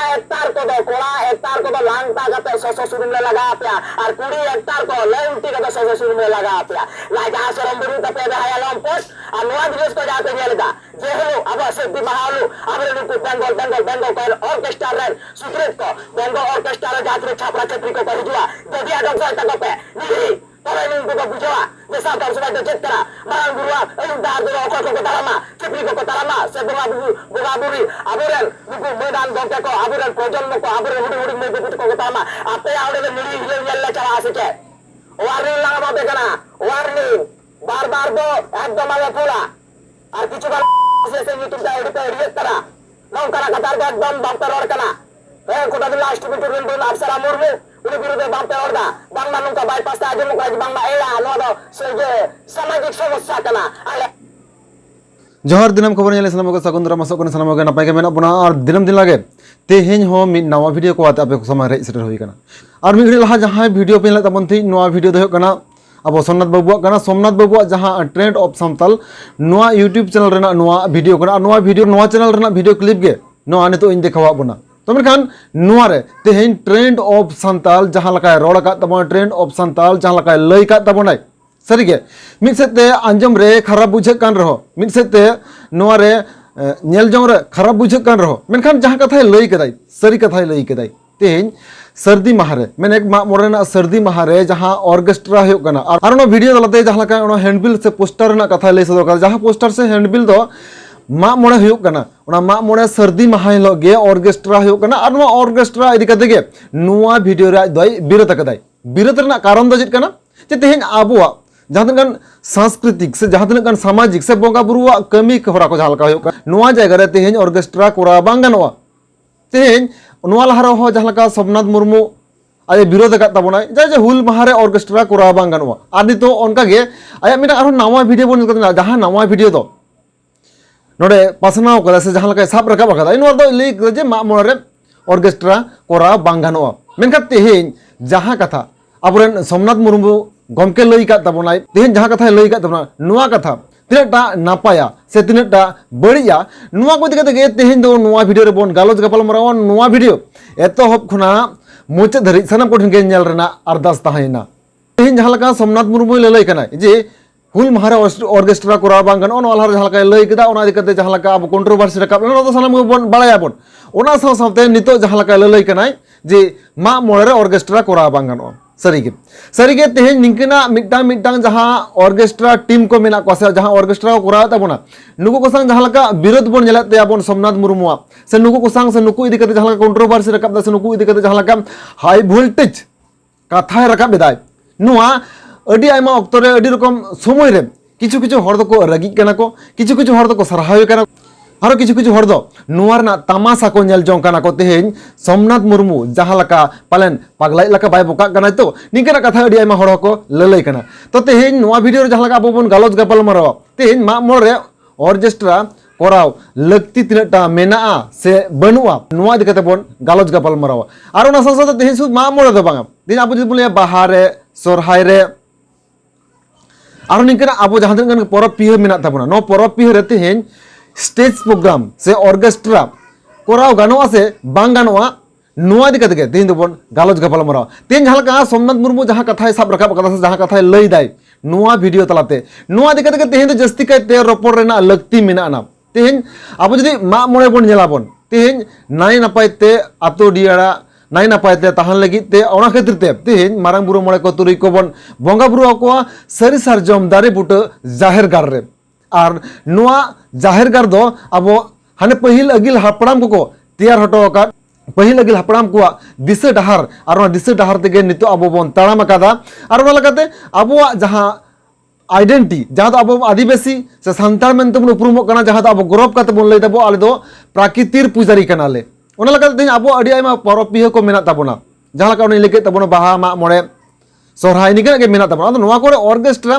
Hector को दो कोड़ा Hector को दो लांगता करते सोसो शुरू में लगा पिया और कुड़ी हेक्टर को लेंटी करते सोसो शुरू में लगा पिया लाजा सरंबुरु तपे बहाया लंपोट और नवा दिवस को जाते नेलगा जे हलो अब सिद्धि बहालू अब रे बेंगल को ऑर्केस्ट्रा रे सुप्रीत को बेंगल ऑर्केस्ट्रा रे जात्रे छापरा छपरी को हिजुआ जदिया डॉक्टर तक पे नी तबे नु को बुझवा जे सातार सुबह तो चेक करा मांग गुरुआ ए दार दो को तारामा छपरी को तारामा से बुगाबुरी अबरेन नुकु मैदान गोटे को अबरेन प्रजन्म को अबरेन हुडी में बुट को तारामा आपे आवडे मिली हिले येल्ला चला आसे वार्निंग लागा बेकना वार्निंग बार दो एकदम आगे पूरा और किछु बार से यूट्यूब दा एडिट एडिट करा नौकरा कतार दो एकदम बाप रोड कना कोटा लास्ट मीटर रेंडो अफसरा मुर्मू उनी बिरुदे बाप रोड दा बांगला नौका बाईपास ता आजम को बांगला एला नो दो से सामाजिक समस्या कना आले जोहर दिनम खबर नेले सनम को सगुंदरा मसो को सनम को नपाय के मेना बना और दिनम दिन लागे तेहेन हो मि नवा वीडियो को आते आपे समय रे सेटर होई कना और मि घड़ी लहा जहां वीडियो पे तबन थी नवा वीडियो दो कना अब सोमनाथ बाबू जहां ट्रेंड ऑफ सामताल नवा यूट्यूब चैनल रेना नवा वीडियो कना नवा वीडियो नवा चैनल रेना वीडियो क्लिप गे नवा नितो इन देखावा बना तो मेखान नवा रे तेहेन ट्रेंड ऑफ सामताल जहां लका रोड का तबन ट्रेंड ऑफ सामताल जहां लका लई का तबन सरीगे मिद सेते आंजम रे खराब बुझे कान रहो मिद सेते नवा रे नेल जोंग रे खराब बुझे कान रहो मेखान जहां कथाय लई कदाय सरी कथाय लई कदाय तेहेन सर्दी माहारे मैंने एक मोरेना सर्दी माहारे जहां ऑर्केस्ट्रा हो कना और नो वीडियो दलते जहां लका नो हैंडबिल से पोस्टर ना कथा लई सदर कर जहां पोस्टर से हैंडबिल दो मा मोड़े हो कना ओना मा मोड़े सर्दी माहा हिलो गे ऑर्केस्ट्रा हो कना और नो ऑर्केस्ट्रा इदि कते गे नुवा वीडियो रे दय बिरत कदाय बिरत रना कारण दो चेत कना जे तेहेन आबुआ जहां तनकान सांस्कृतिक से जहां तनकान सामाजिक से बोंगा बुरुआ कमी हरा को जहां लका हो कना नुवा जायगा रे तेहेन ऑर्केस्ट्रा कोरा बांग गनवा तेहेन नुआ लहारा हो जहां लका सोमनाथ मुर्मू आये विरोध का तबना जे हुल माहारे ऑर्केस्ट्रा कोरा बांग गनवा आदि तो उनका गे आया मिना आरो नवा वीडियो बन कतना जहां नवा वीडियो दो नोडे पासनाव कदा से जहां लका साब रका बका इन दो ले जे मा मोरे ऑर्केस्ट्रा कोरा बांग गनवा मेनका तेहेन जहां कथा अबरेन सोमनाथ मुर्मू गमके लई का तबना तेहेन जहां कथा लई का तबना नुआ कथा तिनटा नापाया से तिनटा बढ़िया नुआ को दिक्कत गे तेहेन दो नुआ वीडियो रे बोन गालोज गपाल मरावा नुआ वीडियो एतो हब खुना मुचे धरि सनम कोठन गे नेल रेना अरदास ताहेना तेहेन जहां लका सोमनाथ मुर्मू लई कना जे हुल महारा ऑर्केस्ट्रा कोरा बांग गन ओन वाला जहां लका लई कदा ओना दिक्कत जहां लका अब कंट्रोवर्सी रकाब नो तो सनम बोन बाळाया बोन ओना साव सावते नितो जहां लका लई कना जे मा मोरे ऑर्केस्ट्रा कोरा बांग गन सरीगे तेहेन निंकना मिटांग जहां ऑर्केस्ट्रा टीम को मेना को से जहां ऑर्केस्ट्रा को कोरा तबना नुको को संग जहां लका विरोध बोन नेलते आबोन सोमनाथ मुर्मुआ से नुको को संग से नुको इदि कते जहां लका कंट्रोवर्सी रकाब दा से नुको इदि कते जहां लका हाई वोल्टेज कथा रकाब बेदाय नुआ अडी आयमा अक्तो रे अडी रकम समय रे किछु किछु हर दको रगी कना को किछु हर दको सरहाय कना आरो किछु हर दो नुआर ना तमाशा को नेल जों कना को तेहेन सोमनाथ मुर्मू जहां लका पालन पागलाई लका बाय बोका कना तो निकरा कथा अडी आयमा हर को ललई कना तो तेहेन नुआ वीडियो रे जहां लका अबो बोन गालोज गपाल मरावा तेहेन मा मोर रे ऑर्केस्ट्रा कोराव लगती तिनटा मेना से बनुआ नुआ दिकते बोन गालोज गपाल मरावा आरो ना संसा तेहेन सु मा मोर दो बांगा दिन आबो जदि बोले बाहारे सोरहाय रे आरो निकरा आबो जहां तन परब पिह मेना तबना नो परब पिह रे तेहेन स्टेज प्रोग्राम से ऑर्केस्ट्रा कोराव गानोआ से बांग गानोआ नुआ दिक्कत गे तेहेन दोबन गालोज गपाल मराव तेहेन जहां लका सोमनाथ मुर्मू जहां कथाय साब रकाब कथा से जहां कथाय लई दाय नुआ वीडियो तलाते नुआ दिक्कत गे तेहेन तो जस्ती काय ते रोपड़ रेना लगती मेना ना तेहेन आबो जदि मा मोळे बोन नेलाबोन तेहेन नाय नापाय ते आतो डियाड़ा नाय नापाय ते ताहान लगी ते ओना खातिर ते तेहेन मारांग बुरु मोळे को तुरई को बोन बोंगा बुरु को सरी सारजम दारे बुट जाहिर गार रे और नुआ जाहिर गार दो अब हाने पहिल अगिल हापड़ाम को तैयार हटो का पहिल अगिल हापड़ाम को दिशा डहार और दिशा डहार तेगे नितो अब बोन ताड़ाम कादा और ओना लगाते अब जहां आइडेंटिटी जहां अब आदिवासी से सांताल मेनते बन उपरुमो कना जहां अब गौरव काते बोन लई दबो आले दो प्राकृतिर पुजारी कनाले ओना लगाते अब अडी आयमा परब पिह को मेना ताबोना जहां लका उनी लेके ताबोना बाहा मा मोड़े सोरहाय निकना के मेना ताबोना नुआ कोरे ऑर्केस्ट्रा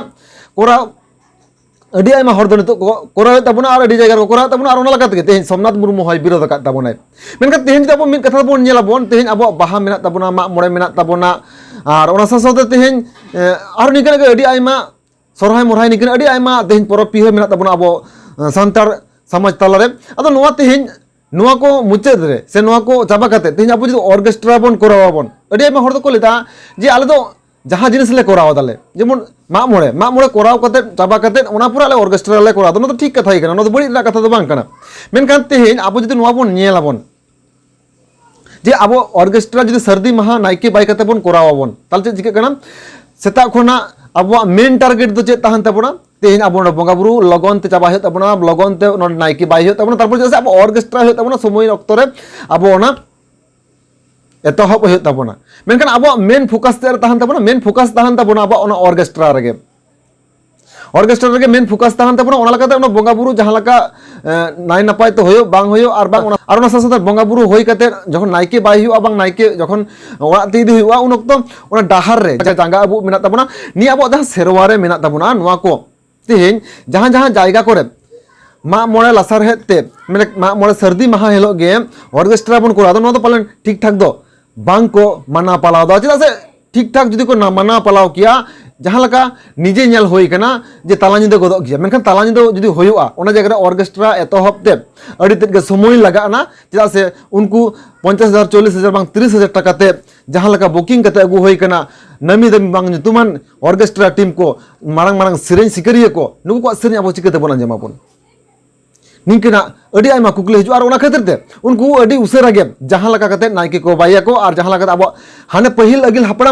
कोरा अडी आयमा हर दो नितो कोरा ताबोना और अडी जायगा कोरा ताबोना और ओना लगाते के तेहेन सोमनाथ मुर्मू होय विरोध का ताबोना मेनका तेहेन जब मिन कथा बोन नेला बोन तेहेन अब बाहा मेना ताबोना मा मोड़े मेना ताबोना और ओना सासाते तेहेन और निकना के अडी आयमा सोरहाय मोरहाय निकन अडी आयमा तेहेन परब पिह मेना ताबोना अब सांतार समाज तालारे अदो नोआ तेहेन ᱱᱚᱣᱟ ᱠᱚ ᱢᱩᱪᱟᱹᱫ ᱨᱮ ᱥᱮ ᱱᱚᱣᱟ ᱠᱚ ᱪᱟᱵᱟ ᱠᱟᱛᱮ ᱛᱮᱦᱮᱧ ᱟᱵᱚ ᱡᱩᱫᱤ ᱚᱨᱜᱮᱥᱴᱨᱟ ᱵᱚᱱ ᱠᱚᱨᱟᱣᱟᱵᱚᱱ, ᱟᱹᱰᱤ ᱟᱭᱢᱟ ᱦᱚᱲ ᱫᱚᱠᱚ ᱞᱟᱹᱭᱫᱟ ᱡᱮ ᱟᱞᱮ ᱫᱚ ᱡᱟᱦᱟᱸ ᱡᱤᱱᱤᱥ ᱞᱮ ᱠᱚᱨᱟᱣ ᱫᱟᱞᱮ, ᱡᱮᱢᱚᱱ ᱢᱟᱜ ᱢᱚᱬᱮ ᱠᱚᱨᱟᱣ ᱠᱟᱛᱮ ᱪᱟᱵᱟ ᱠᱟᱛᱮ ᱚᱱᱟ ᱯᱚᱨᱮ ᱟᱞᱮ ᱚᱨᱜᱮᱥᱴᱨᱟ ᱞᱮ ᱠᱚᱨᱟᱣ ᱫᱟ, ᱚᱱᱟ ᱫᱚ ᱴᱷᱤᱠ ᱠᱟᱛᱷᱟ ᱜᱮ ᱠᱟᱱᱟ, ᱚᱱᱟ ᱫᱚ ᱵᱟᱹᱲᱤᱡ ᱨᱮᱱᱟᱜ ᱠᱟᱛᱷᱟ ᱫᱚ ᱵᱟᱝ ᱠᱟᱱᱟ᱾ ᱢᱮᱱᱠᱷᱟᱱ ᱛᱮᱦᱮᱧ ᱟᱵᱚ ᱡᱩᱫᱤ ᱱᱚᱣᱟ ᱵᱚᱱ ᱧᱮᱞᱟᱵᱚᱱ যে আবো অর্কেস্ট্রা যদি সর্দি মাহা নাইকে বাই কাতে বন করাওয়াবন, তাহলে চেক চিকা কানা সেটা খনা আবো মেন টার্গেট দো চেক তাহান তাবনা তেহিন আবো বঙ্গা বুরু লগন তে চাবা হয়ে তাবনা, লগন তে নাইকে বাই হয়ে তাবনা, তারপর যে আবো অর্কেস্ট্রা হয়ে তাবনা সময় অক্তরে আবো ওনা এতহব হয়ে তাবনা। মেনখান আবো মেন ফোকাস তে তাহান তাবনা, মেন ফোকাস তাহান তাবনা আবো ওনা অর্কেস্ট্রা রেগে, অর্কেস্ট্রা রেগে মেন ফোকাস তাহান তাবনা। ওনা লাগাতে ওনা বঙ্গা বুরু জাহাं লাকা নাই নাপাই তো হইও বাং হইও আর বাং আর ওনা সাথে বঙ্গা বুরু হই কাতে যখন নাইকে বাই হইও বাং নাইকে যখন ওনা তে ইদি হইও উন অক্ত ওনা ডাহার রে জাঙ্গা আবু মেনা তাবনা নি আবো জাহাं সেরওয়া রে মেনা তাবনা নোয়া को তেহিন জাহাं জায়গা করে মা মরে লাসার হেতে মানে মা মরে সর্দি মাহা হেলো গে অর্কেস্ট্রা বন করা দো, নোয়া তো পালেন ঠিকঠাক দো বাং को মানা পালাও দো, চেদা সে ঠিকঠাক যদি को ना माना पालाव किया जहाँ लका निजे नेल होई कना जे ताला निदे गदक गया, मेनखान ताला निदे जुदी होयुआ ओना जगह रे ऑर्केस्ट्रा एतहब ते अड़ी तेद गे समय लगाना, चेदा से उनको 50,000 40,000 बांग 30,000 टाका ते जहाँ लका बुकिंग कते अगु होई कना नमी दमी बांग तुमान ऑर्केस्ट्रा टीम को मारंग मारंग सिरेन सिकरिया को नुकु को सिरेन आबो चिकते बन जमाबन निंकना अड़ी आयमा कुकले हिजु आर ओना खातिर ते उनको अड़ी उसेरा गे जहाँ लका कते नाइके को बाया को और जहाँ लका आबो हाने पहिल अगिल हपड़ा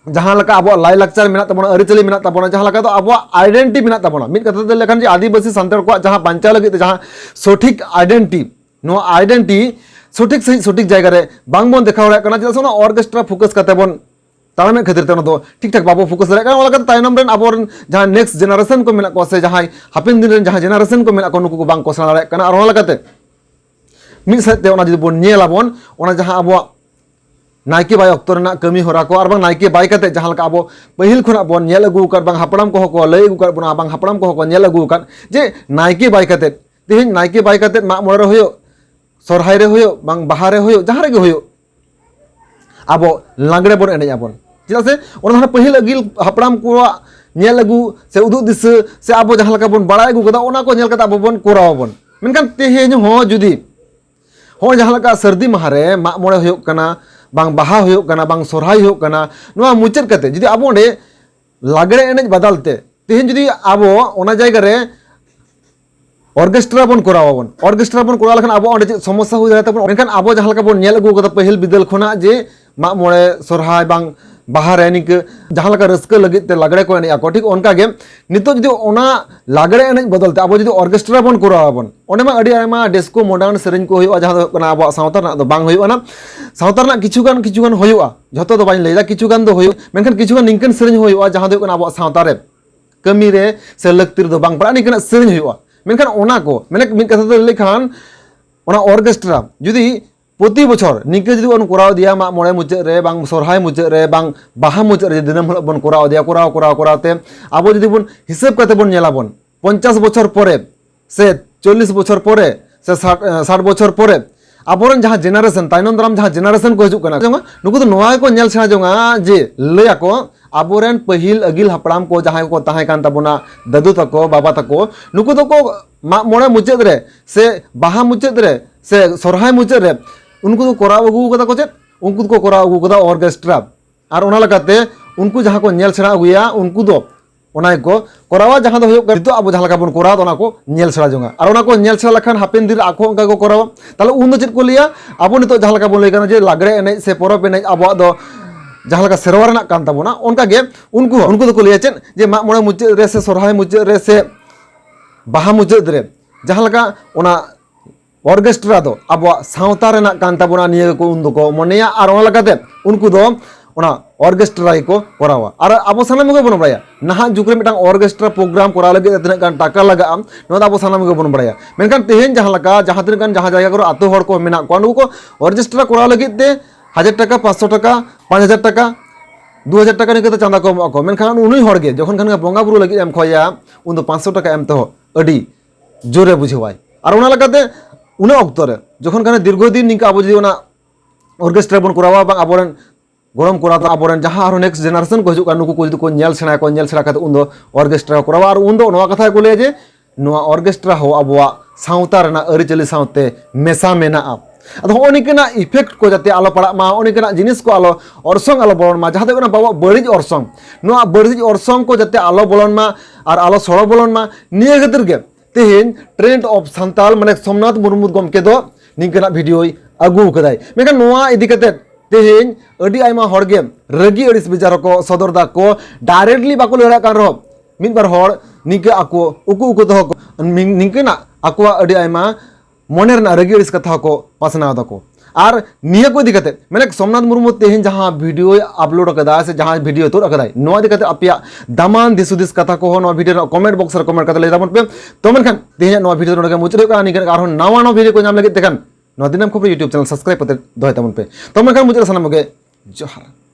जहाँ लका अब लाई लाक्चर मेना तबना अरिचली मेना तबना जहाँ लका तो अब आइडेंटिटी मेना तबना मिद कथा ते लेखन जे आदिवासी सांतार को जहाँ बांचा लगे जहाँ सठिक आइडेंटिटी नो आइडेंटिटी सठिक सही सठिक जगह रे बांग बोन देखा होड़ा कना चेदा से ऑर्केस्ट्रा फोकस करते बोन तारमे खातिर ते दो ठीक ठाक बाबू फोकस रे कना लगा तायनम रेन अब जहाँ नेक्स्ट जनरेशन को मेना को से जहाँ हापिन दिन रेन जहाँ जनरेशन को मेना को नुकु को बांग को सना रे कना और लगाते मिद सते ओना जदि बोन नेलाबोन ओना जहाँ अब नाइके बाय अक्तर ना कमी होरा को और बांग नाइके बाय कते जहाँ लका अब पहिल खुना बोन नेल अगु कर बांग हपड़ाम को को लय अगु कर बना बांग हपड़ाम को नेल अगु कर जे नाइके बाय कते तेहिन नाइके बाय कते मा मोरे होयो सरहाय रे होयो बांग बाहा रे होयो जहाँ रे गे होयो अब लांगड़े बोन एने आबोन, चेदा से ओना हाने पहिल अगिल हपड़ाम को नेल अगु से उदु दिस से अब जहाँ लका बोन बड़ा अगु कदा ओना को नेल कता अब बोन कोरावबोन। मेनखान तेहिन हो जुदी हो जहाँ लका सर्दी माहारे मा मोरे होयो कना बांग बाहा होयो कना बांग सोरहाय होयो कना नोआ मुचाद कते जुदी आबो ओंडे लागड़े एनेज बदलते तेहिन जुदी आबो ओना जायगा रे ऑर्केस्ट्रा बन करावाबन, ऑर्केस्ट्रा बन करा लखन आबो ओंडे जे समस्या हुई जाता बन मेनखान आबो जहाँ लका बन नेल अगु कदा पहिल बिदल खना जे मा मोड़े सोरहाय बांग बाहा रे निक जहाँ लका रस्का लगित ते लागड़े को एने आको ठीक ओनका गे नितो जुदी ओना लागड़े एनेज बदलते आबो जुदी ऑर्केस्ट्रा बन करावाबन ओंडे मा अडी आयमा डिस्को मॉडर्न सेरेंज को होयो जहाँ कना आबो सावता ना दो बांग होयो ना सावता ना किछुगान होयो जतो दो बाइन लेदा किछुगान दो होयो मेनखान किछुगान निंकन सेरेंज होयो जहाँ दो कना आबो सावता रे कमी रे से लक्तिर दो बांग पड़ा निकना सेरेंज होयो मेनखान ओना को मेने मिद कथा दो लेखान ओना ऑर्केस्ट्रा जुदी प्रति बछर निके जुदी बन कराव दिया मा मोड़े मुचाद रे बांग सोरहाय मुचाद रे बांग बाहा मुचाद रे दिनम हल बन कराव दिया करावते आबो जुदी बन हिसाब कते बन नेलाबन 50 बछर परे से 40 बछर परे से 60 बछर परे आबोरन जहाँ जेनारेशन तायनम दाराम जहाँ जेनारेशन को हजुक कना नुकु तो नोआ को नेल सेना जोंगा जे लया को आबोरन पहिल अगिल हपड़ाम को जहाँ को ताहे कान ताबोना दादू तको बाबा तको नुकु तो को मा मोड़े मुचाद रे से बाहा मुचाद रे से सोरहाय मुचाद रे उनको तो कराव अगु कदा को चेद उनको को कराव अगु कदा ऑर्केस्ट्रा और ओना लगाते उनको जहाँ को नेल सेना अगुया उनको दो ओना को करावा जहाँ दो होयो तो अब जहाँ लका बन करा ओना को नेल सेना जोंगा और ओना को नेल सेना लखन हापेन दिन आखो उनका को करावा ताले उन दो चेद को लिया अब नितो जहाँ लका बन लई कना जे लागड़े एने से परब एने अब दो जहाँ लका सेरवा रना कान ताबोना उनका गे उनको तो को लिया चेद जे मा मोड़े मुचाद रे से सोरहाय मुचाद रे से बाहा मुचाद रे जहाँ लका ओना ऑर्केस्ट्रा दो अब सावता रेना कान ताबोना निये को उन दो को मनेया और ओना लगाते उनको दो ओना ऑर्केस्ट्रा को करावा और अब सानाम को बन बड़ाया नहा जुग रे मिटांग ऑर्केस्ट्रा प्रोग्राम करा लगे तिना गान टाका लगा नो अब सानाम को बन बड़ाया मेनखान तेहेन जहाँ लका जहाँ तिना गान जहाँ जायगा को आतो हर को मेना को नुको ऑर्केस्ट्रा करा लगे ते 1000 टाका 500 टाका 5000 टाका 2000 टाका निके चांदा को एमा को मेनखान उनुई हर गे जखन खान बंगा बुरु लगे एम खोया उन दो 500 टाका एम तो अडी जोरे बुझवाय और ओना लगाते उना अक्तरे जखन खान दीर्घदिन निका अब जदि ओना ऑर्केस्ट्रा बन करावा बांग आबोरन गरम करा तो आबोरन जहाँ आरो नेक्स्ट जेनारेशन को हजुक नुकु को जदि को नेल सेना कते उन दो ऑर्केस्ट्रा करावा और उन दो नोआ कथा को ले जे नोआ ऑर्केस्ट्रा हो आबोआ सावता रना अरिचली सावते मेसा मेना अदो होनी केना इफेक्ट को जाते आलो पड़ा मा होनी केना जिनिस को आलो ऑर्सोंग आलो बोलन मा जहां तक बाबा बड़िज ऑर्सोंग नो बड़िज ऑर्सोंग को जाते आलो बोलन मा और आलो सड़ो बोलन मा निये खातिर गे तेहेन ट्रेंड ऑफ संताल माने सोमनाथ मुर्मू गमके दो निंकना वीडियो अगू कदाय मेका नोआ इदी कते तेहेन अडी आयमा हर गे रगी अडिस बिचार को सदर दा को डायरेक्टली बाको लड़ा कान रहो मिद बार हर निके आको उकु उकु दो निंकना आकोआ अडी आयमा मने रना रगी अडिस कथा को पासना दको और निया को इदी कते मैंने सोमनाथ मुर्मू तेहेन जहां वीडियो अपलोड कदा से जहां वीडियो तोड़ कदा नोआ इदी कते अपया दामान दिसुदिस कथा को नो वीडियो कमेंट बॉक्स रे कमेंट कते ले दामन पे तो मनखान तेहेन नो वीडियो तोड़ मुचरे का निकन आरो नावा नो वीडियो को नाम लगे तेखान नो दिनम खबर यूट्यूब चैनल सब्सक्राइब कते दोय तामन पे तो मनखान मुचरे सनम गे जोहार।